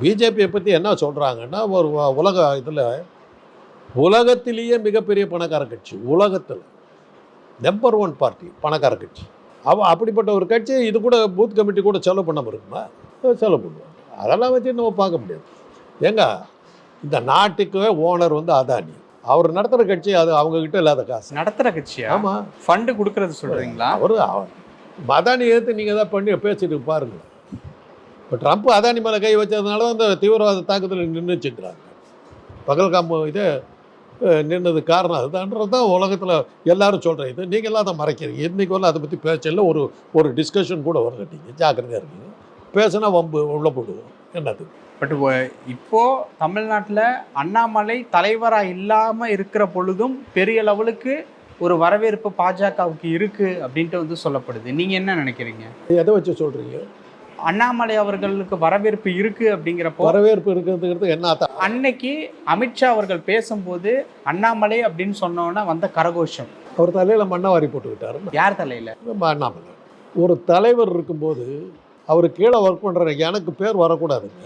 பிஜேபியை பற்றி என்ன சொல்கிறாங்கன்னா, ஒரு உலக இதில் உலகத்திலேயே மிகப்பெரிய பணக்கார கட்சி, உலகத்தில் நம்பர் 1 பார்ட்டி பணக்கார கட்சி. அப்படிப்பட்ட ஒரு கட்சி இது கூட பூத் கமிட்டி கூட செலவு பண்ணாமல் இருக்குமா? செலவு பண்ணுவாங்க. அதெல்லாம் வச்சு நம்ம பார்க்க முடியாது. ஏங்க, இந்த நாட்டுக்கு ஓனர் வந்து அதானி. அவர் நடத்துகிற கட்சி, அது அவங்கக்கிட்ட இல்லாத காசு நடத்துகிற கட்சியா? ஆமாம், ஃபண்டு கொடுக்கறது சொல்கிறீங்களா? அவர் அதானி எடுத்து நீங்கள் தான் பண்ணி பேசிட்டு பாருங்கள். இப்போ ட்ரம்ப் அதானி மேலே கை வச்சதுனால தான் இந்த தீவிரவாத தாக்குதல் நின்றுச்சுக்கிறாங்க. பகல்காம் இதே நின்னது காரணம் அதுதான்றது தான் உலகத்தில் எல்லாரும் சொல்கிறேன். இது நீங்களாம் அதை மறைக்கிறீங்க. இன்றைக்கி வரல அதை பற்றி பேச்சல ஒரு டிஸ்கஷன் கூட வரலட்டீங்க. ஜாக்கிரதையாக இருக்கீங்க. பேசுனா வம்பு உள்ள போடுவோம். என்னது பட் இப்போது தமிழ்நாட்டில் அண்ணாமலை தலைவராக இல்லாமல் இருக்கிற பொழுதும் பெரிய லெவலுக்கு ஒரு வரவேற்பு பாஜகவுக்கு இருக்குது அப்படின்ட்டு வந்து சொல்லப்படுது. நீங்கள் என்ன நினைக்கிறீங்க? எதை வச்சு சொல்கிறீங்க? அண்ணாமலை அவர்களுக்கு வரவேற்பு இருக்குது அப்படிங்கிறப்போ வரவேற்பு இருக்கிறதுங்கிறது என்ன? அன்னைக்கு அமித்ஷா அவர்கள் பேசும்போது அண்ணாமலை அப்படின்னு சொன்னோன்னா வந்த கரகோஷம். அவர் தலையில் மண்ணை வாரி போட்டுக்கிட்டாரு. யார் தலையில்? அண்ணாமலை. ஒரு தலைவர் இருக்கும்போது அவர் கீழே ஒர்க் பண்ணுற எனக்கு பேர் வரக்கூடாதுங்க.